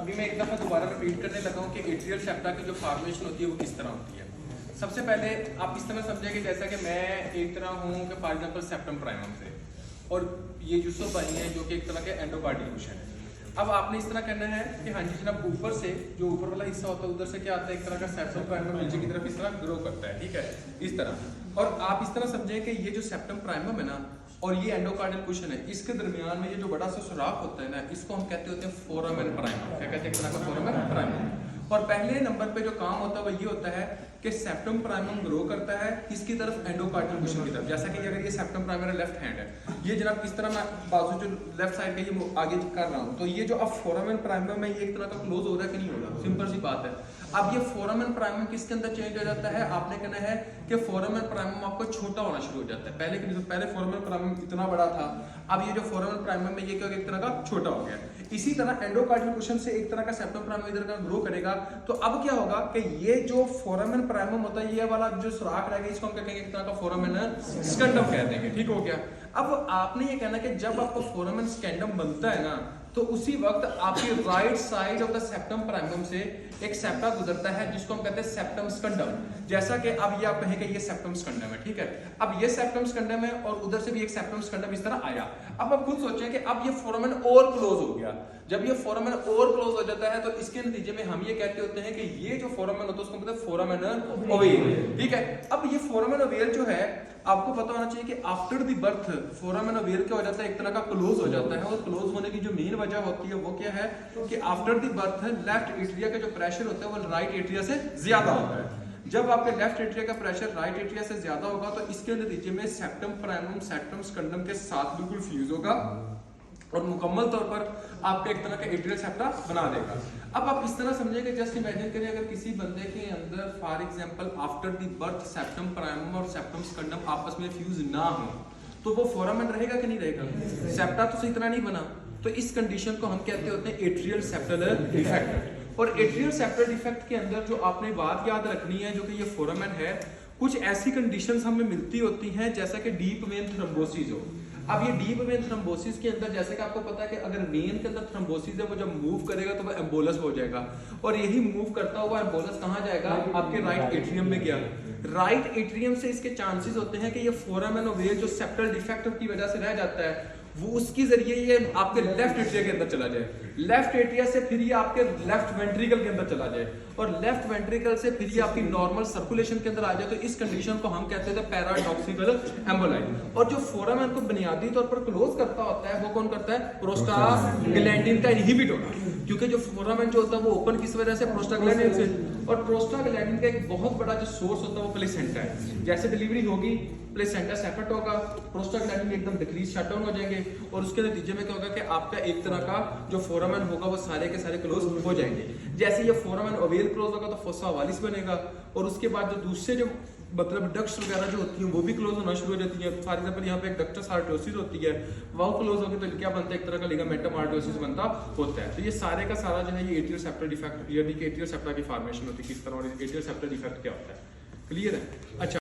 अभी मैं एक दफ़ा दोबारा रिपीट करने लगा हूँ कि एट्रियल सेप्टा की जो फॉर्मेशन होती है वो किस तरह होती है। सबसे पहले आप इस तरह समझें कि जैसा कि मैं एक तरह हूँ कि फॉर एग्जांपल सेप्टम प्राइमम से, और ये यूसुफ भाई हैं जो कि एक तरह के एंडोकार्डियल कुशन है। अब आपने इस तरह करना है कि हाँ जी जनाब, ऊपर से जो ऊपर वाला हिस्सा होता है उधर से क्या आता है, एक तरह का सेप्टम प्राइमम नीचे की तरफ इस तरह ग्रो करता है, ठीक है, इस तरह। और आप इस तरह समझें कि ये जो सेप्टम प्राइमम है ना और ये एंडोकार्डियल कुशन है, इसके दरमियान में ये जो बड़ा सा सुराख होता है ना, इसको हम कहते होते हैं फोरामेन प्राइमम। क्या कहते हैं? एक तरह का फोरामेन प्राइमम। और पहले नंबर पे जो काम होता है वो ये होता है कि सेप्टम प्राइमम ग्रो करता है इसकी तरफ एंडोकार्डियल कुशन की तरफ। जैसा कि अगर ये सेप्टम प्राइमम लेफ्ट हैंड है, ये जनाब किस तरह मैं बाजू जो लेफ्ट साइड का ये आगे कर रहा हूँ, तो ये जो अब फोरामेन प्राइमम है ये एक तरह का क्लोज हो रहा है कि नहीं हो रहा? सिंपल सी बात है। अब ये फोरामेन प्राइमम किसके अंदर चेंज हो जाता है? आपने कहना है कि फोरामेन प्राइमम आपको छोटा होना शुरू हो जाता है। पहले फोरामेन प्राइमम इतना बड़ा था, अब ये जो फोरामेन प्राइमम है ये क्या एक तरह का छोटा हो गया। इसी तरह एंडोकार्डियल कुशन से एक तरह का सेप्टम प्राइमम इधर का ग्रो करेगा, तो अब क्या होगा कि ये जो फोरामेन प्राइमम होता है ये वाला जो सुराख रहेगा इसको हम क्या कहेंगे? एक तरह का फोरामेन स्कैंडम कह देंगे, ठीक हो गया। अब आपने ये कहना कि जब आपको फोरामेन स्कैंडम बनता है ना, तो उसी वक्त आपकी right side of the septum primum से एक सेप्टा गुजरता है जिसको हम कहते हैं सेप्टम स्कंडम। जैसा कि अब ये आप कहेंगे ये सेप्टम स्कंडम है, ठीक है। अब ये सेप्टम स्कंडम है और उधर से भी एक सेप्टम स्कंडम इस तरह आया। अब आप खुद सोचें कि अब ये फोरामेन और क्लोज हो गया। जब ये फोरामेन और क्लोज हो जाता है तो इसके नतीजे में हम ये कहते होते हैं कि ये जो फोरामेन होता है उसको कहते हैं फोरामेन ओवेल, ठीक है। अब ये फोरामेन ओवेल जो है आपको पता होना चाहिए कि after the birth foramen ovale क्या हो जाता है? एक तरह का क्लोज हो जाता है। और क्लोज होने की जो मेन वजह होती है वो क्या है कि after the birth left atria का जो प्रेशर होता है वो राइट एट्रिया से ज्यादा होता है। जब आपके लेफ्ट एट्रिया का प्रेशर राइट एट्रिया से ज्यादा होगा तो इसके नतीजे में सेप्टम प्राइमम सेप्टम स्कंडम के साथ बिल्कुल फ्यूज होगा और मुकम्मल तौर पर आपको एक तरह का एट्रियल सेप्टा बना देगा। अब आप इस तरह समझिए कि जस्ट इमेजिन करिए अगर किसी बंदे के अंदर for example after the birth septum primum और सेप्टम स्कंडम आपस में फ्यूज ना हो, तो वो फोरामेन रहेगा कि नहीं रहेगा? सेप्टा तो सही तरह नहीं बना, तो इस कंडीशन को हम कहते होते हैं एट्रियल सेप्टल डिफेक्ट। और एट्रियल सेप्टल डिफेक्ट के अंदर जो आपने बात याद रखनी है जो कि ये फोरामेन है, कुछ ऐसी कंडीशंस हमें मिलती होती हैं जैसा कि डीप वेन थ्रोम्बोसिस हो। अब ये डीप वेन थ्रोम्बोसिस के अंदर जैसे कि आपको पता है कि अगर वेन के अंदर थ्रोम्बोसिस है वो जब मूव करेगा तो वो एम्बोलस हो जाएगा, और यही मूव करता हुआ एम्बोलस कहाँ जाएगा? आपके राइट एट्रियम में गया। राइट एट्रियम से इसके चांसेस होते हैं कि ये फोरामेन ओवेल जो सेप्टल डिफेक्ट की वजह से रह जाता है वो उसके जरिए ये आपके लेफ्ट एट्रिया के अंदर चला जाए, लेफ्ट एट्रिया से फिर ये आपके लेफ्ट वेंट्रिकल के अंदर चला जाए, और लेफ्ट वेंट्रिकल से फिर ये आपकी नॉर्मल सर्कुलेशन के अंदर आ जाए। तो इस कंडीशन को हम कहते हैं पैराडॉक्सिकल एम्बोलाई। और जो फोरामेन को बुनियादी तौर पर क्लोज करता होता है वो कौन करता है? प्रोस्टाग्लैंडिन का इनहिबिटर, क्योंकि जो फोरामेन जो होता है वो ओपन किस वजह से? प्रोस्टाग्लैंडिन से। और प्रोस्टाग्लैंडिन का एक बहुत बड़ा जो सोर्स होता है वो प्लेसेंटा है। जैसे डिलीवरी होगी प्लेसेंटा सेपरेट होगा, प्रोस्टाग्लैंडिन एकदम डिक्रीज शट डाउन हो जाएंगे, और उसके नतीजे में क्या होगा कि आपका एक तरह का जो फोरामेन होगा वो सारे के सारे क्लोज हो जाएंगे। जैसे ये फोरामेन ओवेल क्लोज होगा तो फोसा ओवालिस बनेगा, और उसके बाद जो दूसरे जो मतलब डक्ट्स वगैरह जो होती हैं वो भी क्लोज होना शुरू हो जाती हैं। फॉर एग्जांपल यहाँ पे एक डक्टस आर्टरियोसिस होती है, वो क्लोज होगी तो क्या बनता है? एक तरह का लिगामेंटम आर्टरियोसिस बनता होता है। तो ये सारे का सारा जो है ये एट्रियल सेप्टल डिफेक्ट यानी कि एट्रियल सेप्टा की फॉर्मेशन होती है किस तरह, और एट्रियल सेप्टल डिफेक्ट क्या होता है? क्लियर है? अच्छा।